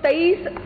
23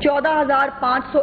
14,500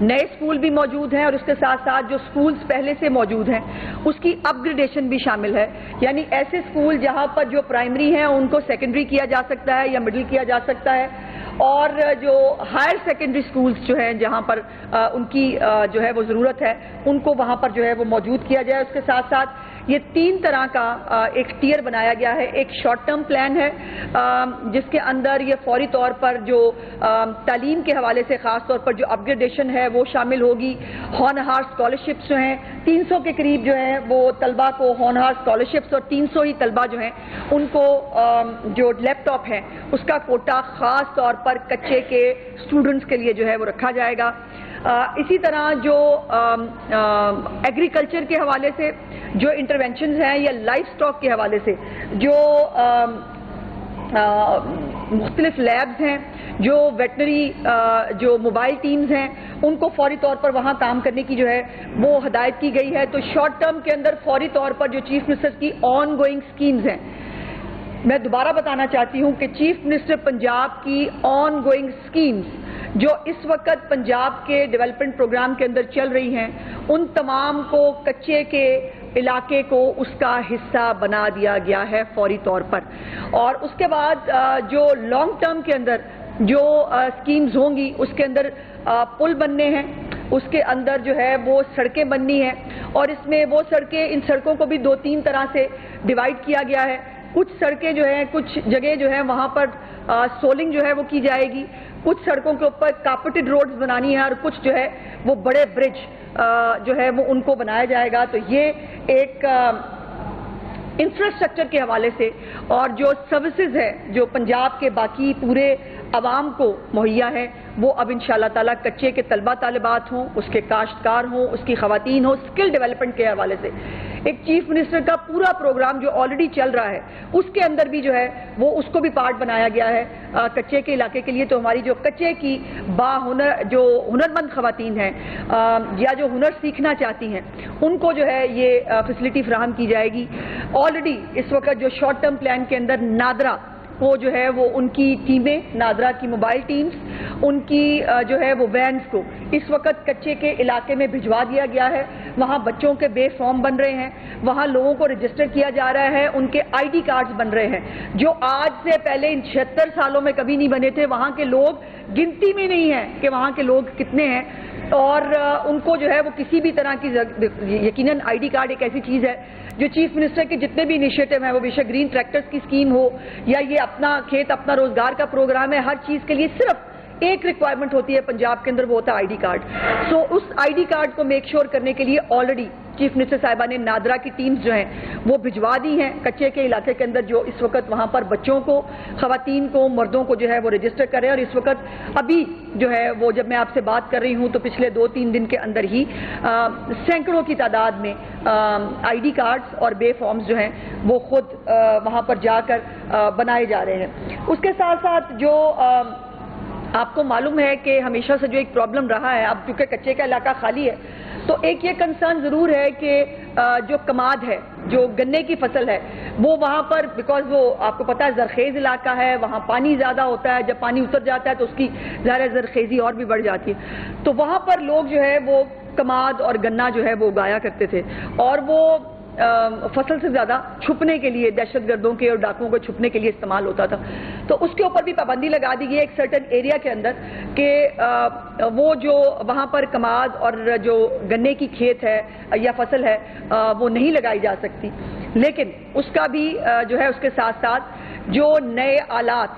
نئے اسکول بھی موجود ہیں اور اس کے ساتھ ساتھ جو اسکولز پہلے سے موجود ہیں اس کی اپ گریڈیشن بھی شامل ہے. یعنی ایسے اسکول جہاں پر جو پرائمری ہیں ان کو سیکنڈری کیا جا سکتا ہے یا مڈل کیا جا سکتا ہے, اور جو ہائر سیکنڈری اسکولز جو ہیں جہاں پر ان کی جو ہے وہ ضرورت ہے ان کو وہاں پر جو ہے وہ موجود کیا جائے. اس کے ساتھ ساتھ یہ 3 طرح کا ایک ٹیئر بنایا گیا ہے. ایک شارٹ ٹرم پلان ہے جس کے اندر یہ فوری طور پر جو تعلیم کے حوالے سے خاص طور پر جو اپ گریڈیشن ہے وہ شامل ہوگی. ہونہار اسکالرشپس جو ہیں 300 کے قریب جو ہیں وہ طلبہ کو ہونہار اسکالرشپس, اور 300 ہی طلبہ جو ہیں ان کو جو لیپ ٹاپ ہیں اس کا کوٹا خاص طور پر کچے کے اسٹوڈنٹس کے لیے جو ہے وہ رکھا جائے گا. اسی طرح جو ایگریکلچر کے حوالے سے جو انٹرونشنز ہیں یا لائف سٹاک کے حوالے سے جو مختلف لیبز ہیں, جو ویٹنری جو موبائل ٹیمز ہیں ان کو فوری طور پر وہاں کام کرنے کی جو ہے وہ ہدایت کی گئی ہے. تو شارٹ ٹرم کے اندر فوری طور پر جو چیف منسٹر کی آن گوئنگ اسکیمز ہیں, میں دوبارہ بتانا چاہتی ہوں کہ چیف منسٹر پنجاب کی آن گوئنگ اسکیمز جو اس وقت پنجاب کے ڈیولپمنٹ پروگرام کے اندر چل رہی ہیں ان تمام کو کچے کے علاقے کو اس کا حصہ بنا دیا گیا ہے فوری طور پر. اور اس کے بعد جو لانگ ٹرم کے اندر جو اسکیمز ہوں گی اس کے اندر پل بننے ہیں, اس کے اندر جو ہے وہ سڑکیں بننی ہیں, اور اس میں وہ سڑکیں, ان سڑکوں کو بھی 2-3 طرح سے ڈیوائڈ کیا گیا ہے. کچھ سڑکیں جو ہیں کچھ جگہ جو ہیں وہاں پر سولنگ جو ہے وہ کی جائے گی, کچھ سڑکوں کے اوپر کارپیٹڈ روڈز بنانی ہے, اور کچھ جو ہے وہ بڑے برج جو ہے وہ ان کو بنایا جائے گا. تو یہ ایک انفراسٹرکچر کے حوالے سے اور جو سروسز ہے جو پنجاب کے باقی پورے عوام کو مہیا ہے وہ اب انشاءاللہ تعالیٰ کچے کے طلبہ طالبات ہوں, اس کے کاشتکار ہوں, اس کی خواتین ہوں, اسکل ڈیولپمنٹ کے حوالے سے ایک چیف منسٹر کا پورا پروگرام جو آلریڈی چل رہا ہے اس کے اندر بھی جو ہے وہ اس کو بھی پارٹ بنایا گیا ہے کچے کے علاقے کے لیے. تو ہماری جو کچے کی باہنر جو ہنرمند خواتین ہیں یا جو ہنر سیکھنا چاہتی ہیں ان کو جو ہے یہ فیسلٹی فراہم کی جائے گی. آلریڈی اس وقت جو شارٹ ٹرم پلان کے اندر نادرا وہ جو ہے وہ ان کی ٹیمیں, نادرا کی موبائل ٹیمز, ان کی جو ہے وہ وینز کو اس وقت کچے کے علاقے میں بھجوا دیا گیا ہے. وہاں بچوں کے بے فارم بن رہے ہیں, وہاں لوگوں کو رجسٹر کیا جا رہا ہے, ان کے آئی ڈی کارڈز بن رہے ہیں جو آج سے پہلے ان 76 سالوں میں کبھی نہیں بنے تھے. وہاں کے لوگ گنتی میں نہیں ہیں کہ وہاں کے لوگ کتنے ہیں, اور ان کو جو ہے وہ کسی بھی طرح کی یقیناً آئی ڈی کارڈ ایک ایسی چیز ہے جو چیف منسٹر کے جتنے بھی انیشیٹو ہیں وہ بے شک گرین ٹریکٹرز کی اسکیم ہو یا یہ اپنا کھیت اپنا روزگار کا پروگرام ہے, ہر چیز کے لیے صرف ایک ریکوائرمنٹ ہوتی ہے پنجاب کے اندر, وہ ہوتا ہے آئی ڈی کارڈ. سو اس آئی ڈی کارڈ کو میک شور کرنے کے لیے آلریڈی چیف منسٹر صاحبہ نے نادرا کی ٹیمز جو ہیں وہ بھجوا دی ہیں کچے کے علاقے کے اندر, جو اس وقت وہاں پر بچوں کو, خواتین کو, مردوں کو جو ہے وہ رجسٹر کر رہے ہیں. اور اس وقت ابھی جو ہے وہ جب میں آپ سے بات کر رہی ہوں تو پچھلے 2-3 دن کے اندر ہی سینکڑوں کی تعداد میں آئی ڈی کارڈز اور بے فارمز جو ہیں وہ خود وہاں پر جا کر بنائے جا رہے ہیں. اس کے ساتھ ساتھ جو آپ کو معلوم ہے کہ ہمیشہ سے جو ایک پرابلم رہا ہے, اب چونکہ کچے کا علاقہ خالی ہے تو ایک یہ کنسرن ضرور ہے کہ جو کماد ہے, جو گنے کی فصل ہے, وہ وہاں پر بیکاز وہ آپ کو پتا ہے زرخیز علاقہ ہے, وہاں پانی زیادہ ہوتا ہے, جب پانی اتر جاتا ہے تو اس کی ظاہر زرخیزی اور بھی بڑھ جاتی ہے. تو وہاں پر لوگ جو ہے وہ کماد اور گنا جو ہے وہ اگایا کرتے تھے, اور وہ فصل سے زیادہ چھپنے کے لیے, دہشت گردوں کے اور ڈاکوؤں کو چھپنے کے لیے استعمال ہوتا تھا. تو اس کے اوپر بھی پابندی لگا دی گئی ایک سرٹن ایریا کے اندر کہ وہ جو وہاں پر کماد اور جو گنے کی کھیت ہے یا فصل ہے وہ نہیں لگائی جا سکتی. لیکن اس کا بھی جو ہے اس کے ساتھ ساتھ جو نئے آلات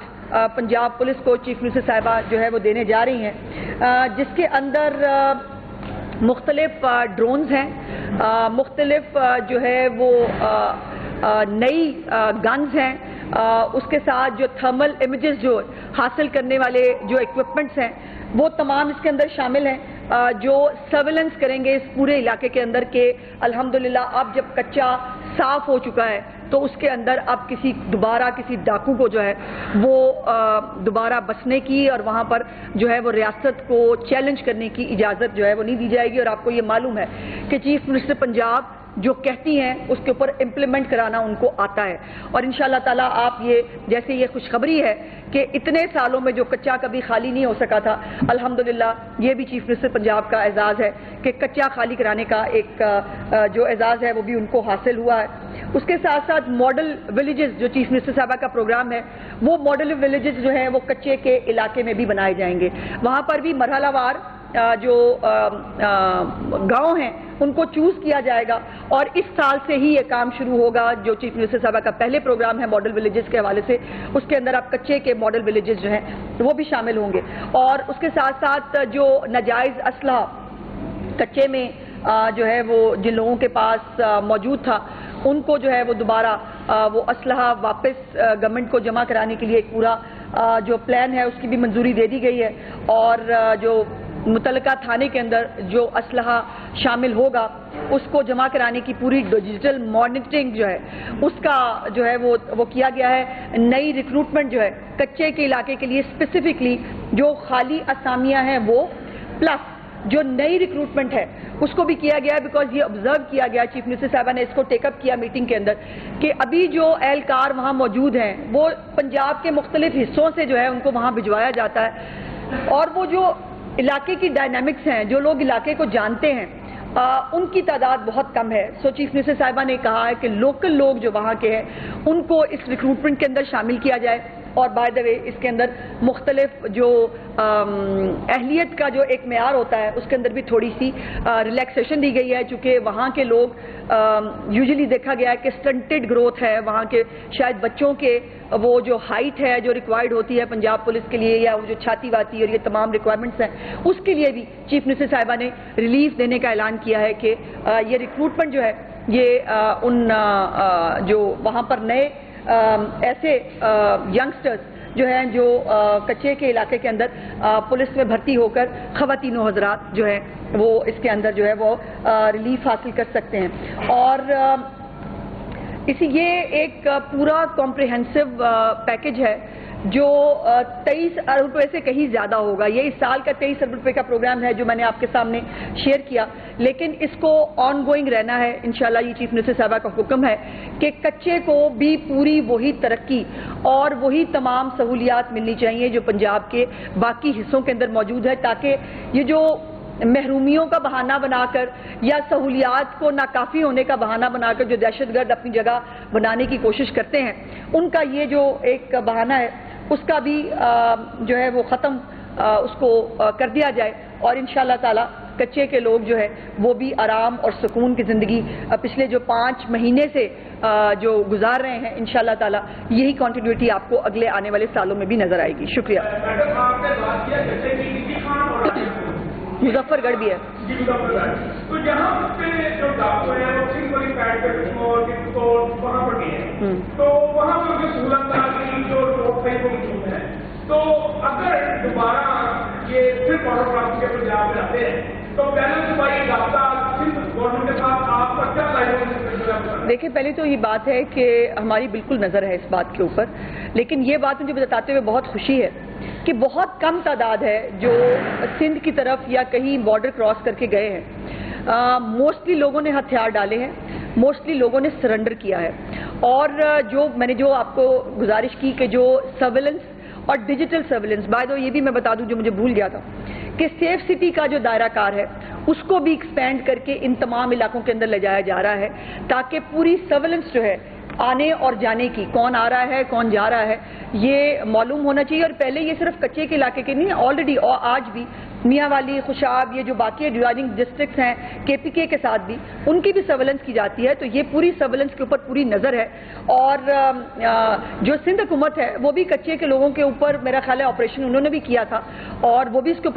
پنجاب پولیس کو چیف منسٹر صاحبہ جو ہے وہ دینے جا رہی ہیں, جس کے اندر مختلف ڈرونز ہیں, مختلف جو ہے وہ نئی گنز ہیں, اس کے ساتھ جو تھرمل امیجز جو حاصل کرنے والے جو ایکوپمنٹس ہیں وہ تمام اس کے اندر شامل ہیں, جو سرویلنس کریں گے اس پورے علاقے کے اندر کہ الحمدللہ اب جب کچا صاف ہو چکا ہے تو اس کے اندر اب دوبارہ کسی ڈاکو کو جو ہے وہ دوبارہ بسنے کی اور وہاں پر جو ہے وہ ریاست کو چیلنج کرنے کی اجازت جو ہے وہ نہیں دی جائے گی. اور آپ کو یہ معلوم ہے کہ چیف منسٹر پنجاب جو کہتی ہیں اس کے اوپر امپلیمنٹ کرانا ان کو آتا ہے. اور انشاءاللہ تعالیٰ آپ یہ جیسے یہ خوشخبری ہے کہ اتنے سالوں میں جو کچا کبھی خالی نہیں ہو سکا تھا، الحمدللہ یہ بھی چیف منسٹر پنجاب کا اعزاز ہے کہ کچا خالی کرانے کا ایک جو اعزاز ہے وہ بھی ان کو حاصل ہوا ہے. اس کے ساتھ ساتھ ماڈل ولیجز جو چیف منسٹر صاحبہ کا پروگرام ہے، وہ ماڈل ولیجز جو ہیں وہ کچے کے علاقے میں بھی بنائے جائیں گے. وہاں پر بھی مرحلہ وار جو گاؤں ہیں ان کو چوز کیا جائے گا، اور اس سال سے ہی یہ کام شروع ہوگا. جو چیف منسٹر صاحبہ کا پہلے پروگرام ہے ماڈل ولیجز کے حوالے سے، اس کے اندر آپ کچے کے ماڈل ولیجز جو ہیں وہ بھی شامل ہوں گے. اور اس کے ساتھ ساتھ جو ناجائز اسلحہ کچے میں جو ہے وہ جن لوگوں کے پاس موجود تھا، ان کو جو ہے وہ دوبارہ وہ اسلحہ واپس گورنمنٹ کو جمع کرانے کے لیے ایک پورا جو پلان ہے اس کی بھی منظوری دے دی گئی ہے. اور جو متعلقہ تھانے کے اندر جو اسلحہ شامل ہوگا اس کو جمع کرانے کی پوری ڈیجیٹل مانیٹرنگ جو ہے اس کا جو ہے وہ کیا گیا ہے. نئی ریکروٹمنٹ جو ہے کچے کے علاقے کے لیے اسپیسیفکلی جو خالی اسامیاں ہیں وہ پلس جو نئی ریکروٹمنٹ ہے اس کو بھی کیا گیا ہے، بیکاز یہ آبزرو کیا گیا، چیف منسٹر صاحبہ نے اس کو ٹیک اپ کیا میٹنگ کے اندر، کہ ابھی جو اہلکار وہاں موجود ہیں وہ پنجاب کے مختلف حصوں سے جو ہے ان کو وہاں بھجوایا جاتا ہے، اور وہ جو علاقے کی ڈائنامکس ہیں، جو لوگ علاقے کو جانتے ہیں، ان کی تعداد بہت کم ہے. سو چیف منسٹر صاحبہ نے کہا ہے کہ لوکل لوگ جو وہاں کے ہیں ان کو اس ریکروٹمنٹ کے اندر شامل کیا جائے. اور بائی دا وے اس کے اندر مختلف جو اہلیت کا جو ایک معیار ہوتا ہے اس کے اندر بھی تھوڑی سی ریلیکسیشن دی گئی ہے، چونکہ وہاں کے لوگ یوزلی دیکھا گیا ہے کہ سٹنٹڈ گروتھ ہے وہاں کے، شاید بچوں کے وہ جو ہائٹ ہے جو ریکوائرڈ ہوتی ہے پنجاب پولیس کے لیے، یا وہ جو چھاتی واتی اور یہ تمام ریکوائرمنٹس ہیں، اس کے لیے بھی چیف منسٹر صاحبہ نے ریلیف دینے کا اعلان کیا ہے کہ یہ ریکروٹمنٹ جو ہے یہ ان جو وہاں پر نئے ایسے ینگسٹرز جو ہیں جو کچے کے علاقے کے اندر پولیس میں بھرتی ہو کر خواتین و حضرات جو ہیں وہ اس کے اندر جو ہے وہ ریلیف حاصل کر سکتے ہیں. اور یہ ایک پورا کمپریہنسو پیکج ہے جو 23 ارب روپے سے کہیں زیادہ ہوگا. یہ اس سال کا 23 ارب روپے کا پروگرام ہے جو میں نے آپ کے سامنے شیئر کیا، لیکن اس کو آن گوئنگ رہنا ہے. انشاءاللہ یہ چیف منسٹر صاحبہ کا حکم ہے کہ کچے کو بھی پوری وہی ترقی اور وہی تمام سہولیات ملنی چاہیے جو پنجاب کے باقی حصوں کے اندر موجود ہے، تاکہ یہ جو محرومیوں کا بہانہ بنا کر یا سہولیات کو ناکافی ہونے کا بہانہ بنا کر جو دہشت گرد اپنی جگہ بنانے کی کوشش کرتے ہیں، ان کا یہ جو ایک بہانہ ہے اس کا بھی جو ہے وہ ختم اس کو کر دیا جائے. اور انشاءاللہ تعالی کچے کے لوگ جو ہے وہ بھی آرام اور سکون کی زندگی پچھلے جو 5 مہینے سے جو گزار رہے ہیں، انشاءاللہ تعالی یہی کنٹینیوٹی آپ کو اگلے آنے والے سالوں میں بھی نظر آئے گی. شکریہ. مظفر گڑھ بھی ہے. تو یہاں پہ جو ڈاکو ہے وہ سمپلی پیڈ کر وہاں پر بھی ہے، تو وہاں پر جو سہولت جو روڈ پہ موجود ہے، تو اگر دوبارہ یہ پھر فوٹوگرافی کے پنجاب میں آتے ہیں تو پہلے صوبائی رابطہ گورنمنٹ کے ساتھ آپ کا کیا لائسنس؟ دیکھیں، پہلے تو یہ بات ہے کہ ہماری بالکل نظر ہے اس بات کے اوپر، لیکن یہ بات مجھے بتاتے ہوئے بہت خوشی ہے کہ بہت کم تعداد ہے جو سندھ کی طرف یا کہیں بارڈر کراس کر کے گئے ہیں. موسٹلی لوگوں نے ہتھیار ڈالے ہیں، موسٹلی لوگوں نے سرنڈر کیا ہے. اور جو میں نے جو آپ کو گزارش کی کہ جو سرویلنس اور ڈیجیٹل سرویلنس، بائی دا وے یہ بھی میں بتا دوں جو مجھے بھول گیا تھا کہ سیف سٹی کا جو دائرہ کار ہے اس کو بھی ایکسپینڈ کر کے ان تمام علاقوں کے اندر لے جایا جا رہا ہے، تاکہ پوری سرویلنس جو ہے آنے اور جانے کی، کون آ رہا ہے کون جا رہا ہے، یہ معلوم ہونا چاہیے. اور پہلے یہ صرف کچے کے علاقے کے نہیں، آلریڈی اور آج بھی میاں والی، خوشاب، یہ جو باقی ڈیوائننگ ڈسٹرکٹس ہیں KPK کے ساتھ بھی ان کی بھی سرویلنس کی جاتی ہے. تو یہ پوری سرویلنس کے اوپر پوری نظر ہے. اور جو سندھ حکومت ہے وہ بھی کچے کے لوگوں کے اوپر میرا خیال ہے آپریشن انہوں نے بھی کیا تھا، اور وہ بھی اس کے اوپر